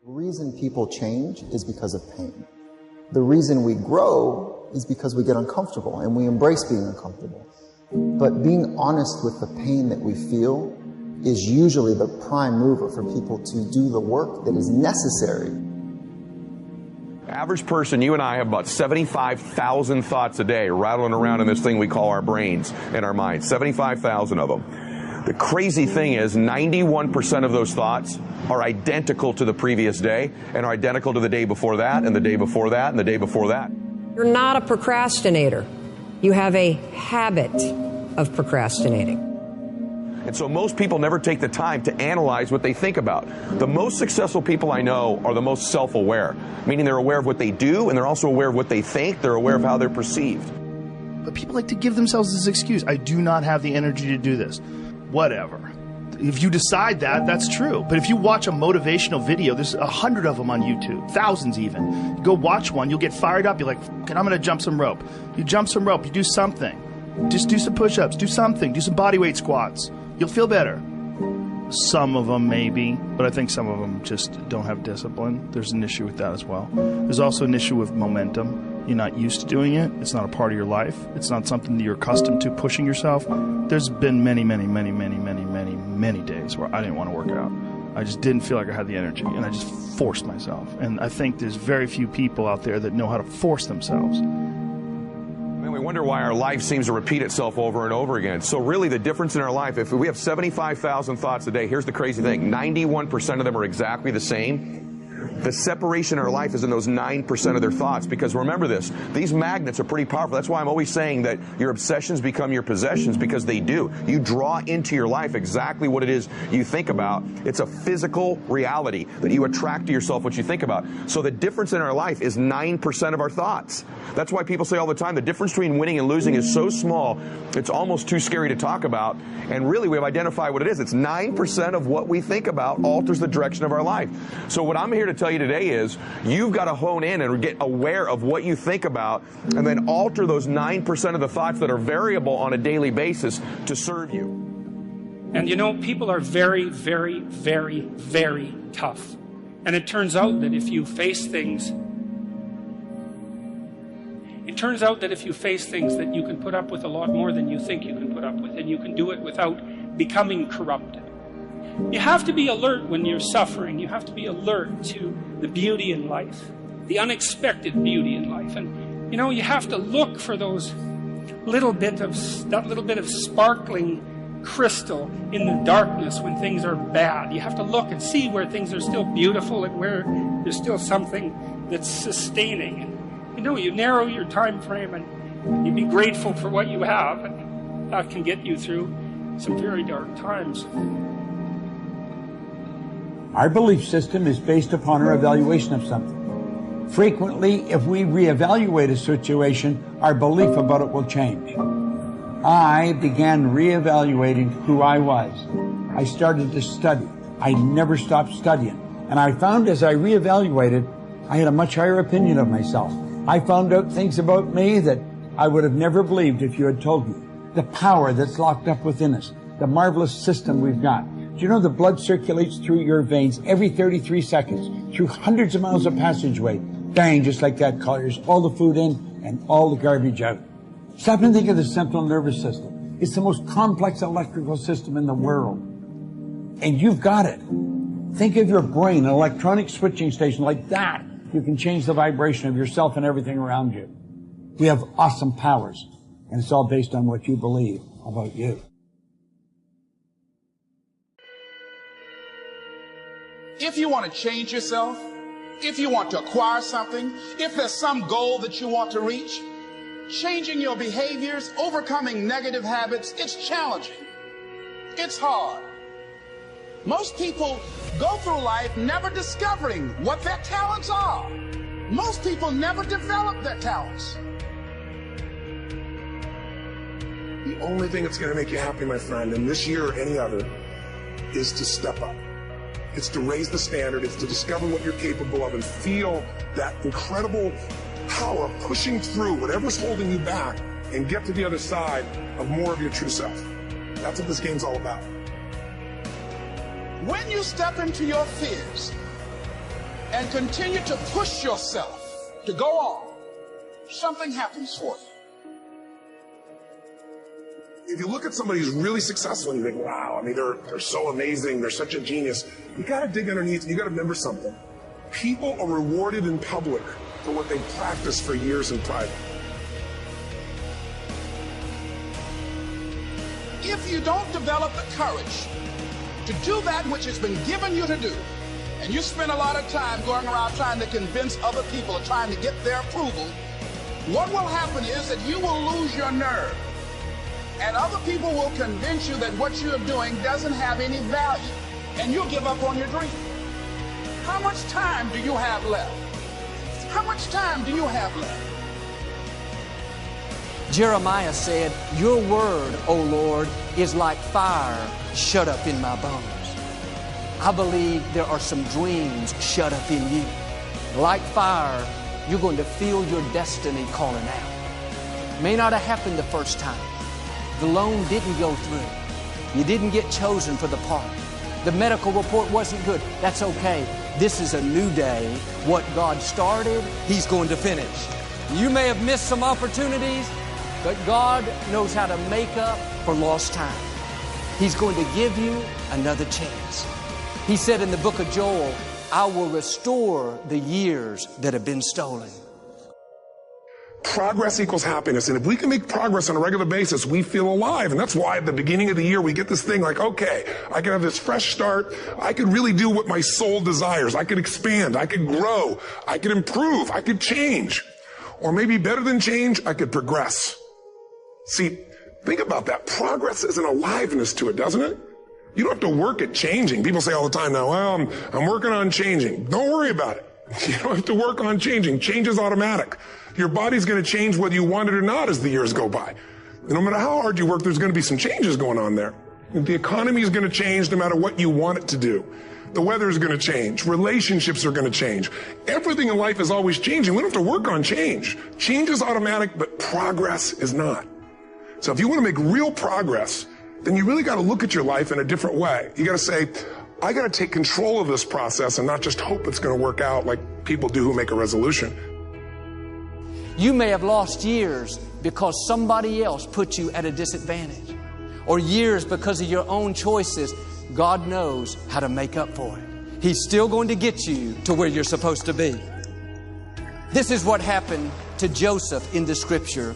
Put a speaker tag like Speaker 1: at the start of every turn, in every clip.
Speaker 1: The reason people change is because of pain. The reason we grow is because we get uncomfortable and we embrace being uncomfortable. But being honest with the pain that we feel is usually the prime mover for people to do the work that is necessary.
Speaker 2: Average person, you and I have about 75,000 thoughts a day rattling around in this thing we call our brains and our minds. 75,000 of them. The crazy thing is 91% of those thoughts are identical to the previous day and are identical to the day before that and the day before that and the day before that.
Speaker 3: You're not a procrastinator. You have a habit of procrastinating.
Speaker 2: And so most people never take the time to analyze what they think about. The most successful people I know are the most self-aware, meaning they're aware of what they do and they're also aware of what they think. They're aware of how they're perceived.
Speaker 4: But people like to give themselves this excuse. I do not have the energy to do this. Whatever. If you decide that, that's true. But if you watch a motivational video, there's 100 of them on YouTube, thousands even. You go watch one, you'll get fired up. You're like, I'm going to jump some rope. You jump some rope, you do something. Just do some push-ups, do something, do some body weight squats. You'll feel better. Some of them maybe, but I think some of them just don't have discipline. There's an issue with that as well. There's also an issue with momentum. You're not used to doing it. It's not a part of your life. It's not something that you're accustomed to pushing yourself. There's been many days where I didn't want to work out. I just didn't feel like I had the energy, and I just forced myself. And I think there's very few people out there that know how to force themselves.
Speaker 2: We wonder why our life seems to repeat itself over and over again. So really the difference in our life, if we have 75,000 thoughts a day, here's the crazy thing, 91% of them are exactly the same. The separation in our life is in those 9% of their thoughts, because remember this, these magnets are pretty powerful. That's why I'm always saying that your obsessions become your possessions, because they do. You draw into your life exactly what it is you think about. It's a physical reality that you attract to yourself what you think about. So the difference in our life is 9% of our thoughts. That's why people say all the time the difference between winning and losing is so small, it's almost too scary to talk about. And really we have identified what it is. It's 9% of what we think about alters the direction of our life. So what I'm here to tell you today is you've got to hone in and get aware of what you think about and then alter those 9% of the thoughts that are variable on a daily basis to serve you.
Speaker 5: And you know, people are very, very, very, very tough. And it turns out that if you face things that you can put up with a lot more than you think you can put up with, and you can do it without becoming corrupted. You have to be alert when you're suffering. You have to be alert to the beauty in life, the unexpected beauty in life. And you know, you have to look for those that little bit of sparkling crystal in the darkness when things are bad. You have to look and see where things are still beautiful and where there's still something that's sustaining. And you know, you narrow your time frame and you be grateful for what you have, and that can get you through some very dark times.
Speaker 6: Our belief system is based upon our evaluation of something. Frequently, if we reevaluate a situation, our belief about it will change. I began reevaluating who I was. I started to study. I never stopped studying. And I found as I reevaluated, I had a much higher opinion of myself. I found out things about me that I would have never believed if you had told me. The power that's locked up within us, the marvelous system we've got. Do you know the blood circulates through your veins every 33 seconds, through hundreds of miles of passageway? Bang, just like that, clears all the food in and all the garbage out. Stop and think of the central nervous system. It's the most complex electrical system in the world. And you've got it. Think of your brain, an electronic switching station like that. You can change the vibration of yourself and everything around you. We have awesome powers, and it's all based on what you believe about you.
Speaker 7: If you want to change yourself, if you want to acquire something, if there's some goal that you want to reach, changing your behaviors, overcoming negative habits, it's challenging. It's hard. Most people go through life never discovering what their talents are. Most people never develop their talents.
Speaker 8: The only thing that's going to make you happy, my friend, in this year or any other, is to step up. It's to raise the standard. It's to discover what you're capable of and feel that incredible power of pushing through whatever's holding you back and get to the other side of more of your true self. That's what this game's all about.
Speaker 7: When you step into your fears, and continue to push yourself to go on, something happens for you.
Speaker 8: If you look at somebody who's really successful and you think, wow, I mean, they're so amazing, they're such a genius, you got to dig underneath and you got to remember something. People are rewarded in public for what they practice for years in private.
Speaker 7: If you don't develop the courage to do that which has been given you to do, and you spend a lot of time going around trying to convince other people or trying to get their approval, what will happen is that you will lose your nerve. And other people will convince you that what you're doing doesn't have any value, and you'll give up on your dream. How much time do you have left? How much time do you have left?
Speaker 9: Jeremiah said, "Your word, O Lord, is like fire shut up in my bones." I believe there are some dreams shut up in you. Like fire, you're going to feel your destiny calling out. May not have happened the first time. The loan didn't go through. You didn't get chosen for the part. The medical report wasn't good. That's okay. This is a new day. What God started, He's going to finish. You may have missed some opportunities, but God knows how to make up for lost time. He's going to give you another chance. He said in the book of Joel, "I will restore the years that have been stolen."
Speaker 8: Progress equals happiness. And if we can make progress on a regular basis, we feel alive. And that's why at the beginning of the year, we get this thing like, okay, I can have this fresh start. I could really do what my soul desires. I could expand. I could grow. I could improve. I could change. Or maybe better than change, I could progress. See, think about that. Progress is an aliveness to it, doesn't it? You don't have to work at changing. People say all the time now, well, I'm working on changing. Don't worry about it. You don't have to work on changing. Change is automatic. Your body's going to change whether you want it or not as the years go by. And no matter how hard you work, there's going to be some changes going on there. The economy is going to change no matter what you want it to do. The weather is going to change. Relationships are going to change. Everything in life is always changing. We don't have to work on change. Change is automatic, but progress is not. So if you want to make real progress, then you really got to look at your life in a different way. You got to say, I got to take control of this process and not just hope it's going to work out like people do who make a resolution.
Speaker 9: You may have lost years because somebody else put you at a disadvantage, or years because of your own choices. God knows how to make up for it. He's still going to get you to where you're supposed to be. This is what happened to Joseph in the scripture.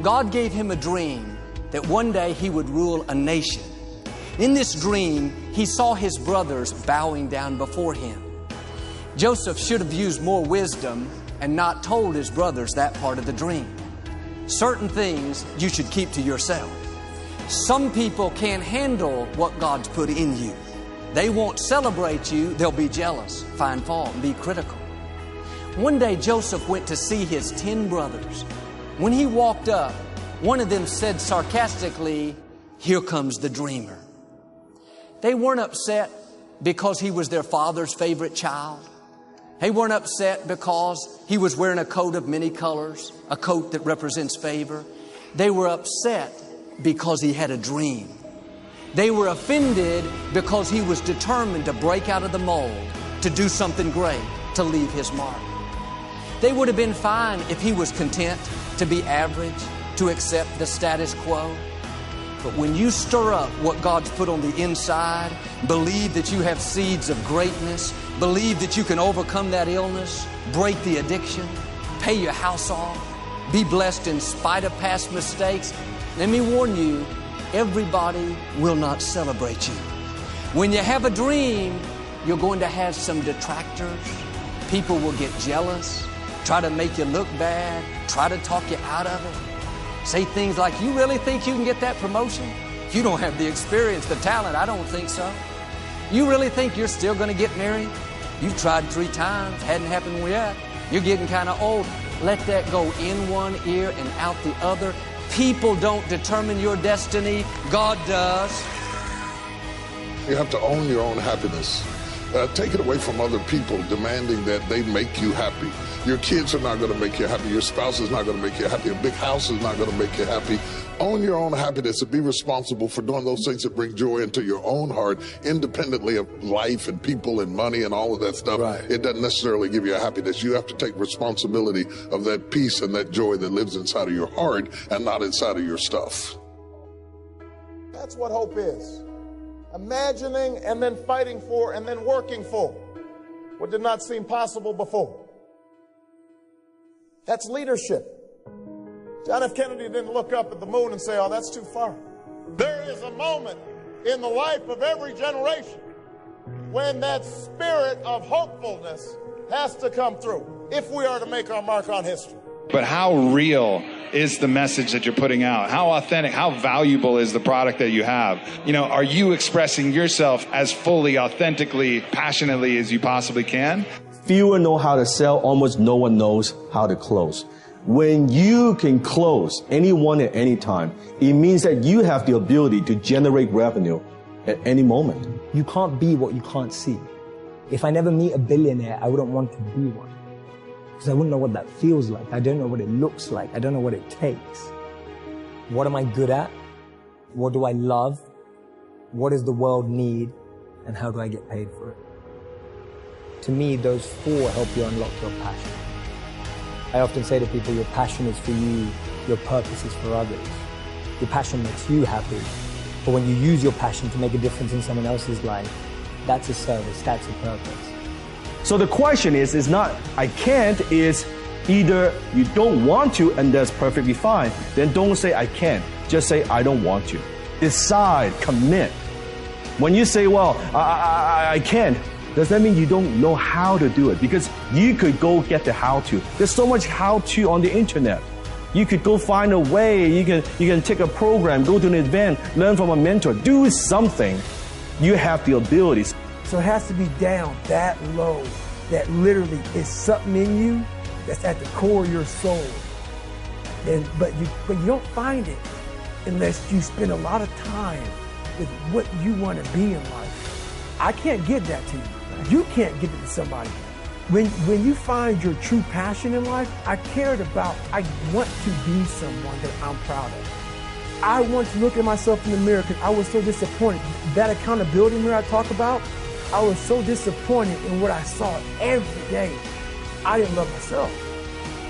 Speaker 9: God gave him a dream that one day he would rule a nation. In this dream, he saw his brothers bowing down before him. Joseph should have used more wisdom and not told his brothers that part of the dream. Certain things you should keep to yourself. Some people can't handle what God's put in you. They won't celebrate you. They'll be jealous, find fault, and be critical. One day Joseph went to see his 10 brothers. When he walked up, one of them said sarcastically, "Here comes the dreamer." They weren't upset because he was their father's favorite child. They weren't upset because he was wearing a coat of many colors, a coat that represents favor. They were upset because he had a dream. They were offended because he was determined to break out of the mold, to do something great, to leave his mark. They would have been fine if he was content to be average, to accept the status quo. But when you stir up what God's put on the inside, believe that you have seeds of greatness, believe that you can overcome that illness, break the addiction, pay your house off, be blessed in spite of past mistakes, let me warn you, everybody will not celebrate you. When you have a dream, you're going to have some detractors. People will get jealous, try to make you look bad, try to talk you out of it. Say things like, "You really think you can get that promotion? You don't have the experience, the talent. I don't think so. You really think you're still going to get married? You've tried 3 times, hadn't happened yet. You're getting kind of old." Let that go in one ear and out the other. People don't determine your destiny. God does.
Speaker 10: You have to own your own happiness.
Speaker 8: Take it away from other people demanding that they make you happy. Your kids are not going to make you happy. Your spouse is not going to make you happy. A big house is not going to make you happy. Own your own happiness and be responsible for doing those things that bring joy into your own heart, independently of life and people and money and all of that stuff. Right. It doesn't necessarily give you a happiness. You have to take responsibility of that peace and that joy that lives inside of your heart and not inside of your stuff.
Speaker 10: That's what hope is. Imagining and then fighting for and then working for what did not seem possible before. That's leadership. John F. Kennedy didn't look up at the moon and say, oh, that's too far. There is a moment in the life of every generation when that spirit of hopefulness has to come through if we are to make our mark on history.
Speaker 11: But how real is the message that you're putting out? How authentic, how valuable is the product that you have? You know, are you expressing yourself as fully, authentically, passionately as you possibly can?
Speaker 12: Fewer know how to sell, almost no one knows how to close. When you can close anyone at any time, it means that you have the ability to generate revenue at any moment.
Speaker 13: You can't be what you can't see. If I never meet a billionaire, I wouldn't want to be one. Because I wouldn't know what that feels like. I don't know what it looks like. I don't know what it takes. What am I good at? What do I love? What does the world need? And how do I get paid for it? To me, those four help you unlock your passion. I often say to people, your passion is for you, your purpose is for others. Your passion makes you happy. But when you use your passion to make a difference in someone else's life, that's a service, that's a purpose.
Speaker 12: So the question is not I can't, is either you don't want to and that's perfectly fine. Then don't say I can't, just say I don't want to. Decide, commit. When you say, well, I can't, does that mean you don't know how to do it? Because you could go get the how-to. There's so much how-to on the internet. You could go find a way, you can take a program, go to an event, learn from a mentor, do something. You have the abilities.
Speaker 14: So it has to be down that low, that literally is something in you that's at the core of your soul. But you don't find it unless you spend a lot of time with what you want to be in life. I can't give that to you. You can't give it to somebody. When you find your true passion in life, I want to be someone that I'm proud of. I want to look at myself in the mirror because I was so disappointed. That accountability mirror I talk about, I was so disappointed in what I saw every day. I didn't love myself.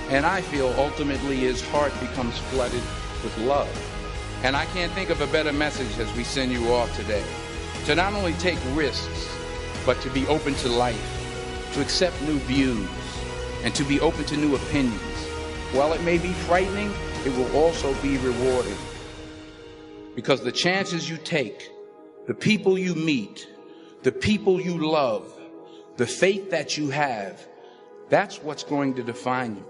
Speaker 15: And I feel ultimately his heart becomes flooded with love. And I can't think of a better message as we send you off today. To not only take risks, but to be open to life, to accept new views, and to be open to new opinions. While it may be frightening, it will also be rewarding. Because the chances you take, the people you meet, the people you love, the faith that you have, that's what's going to define you.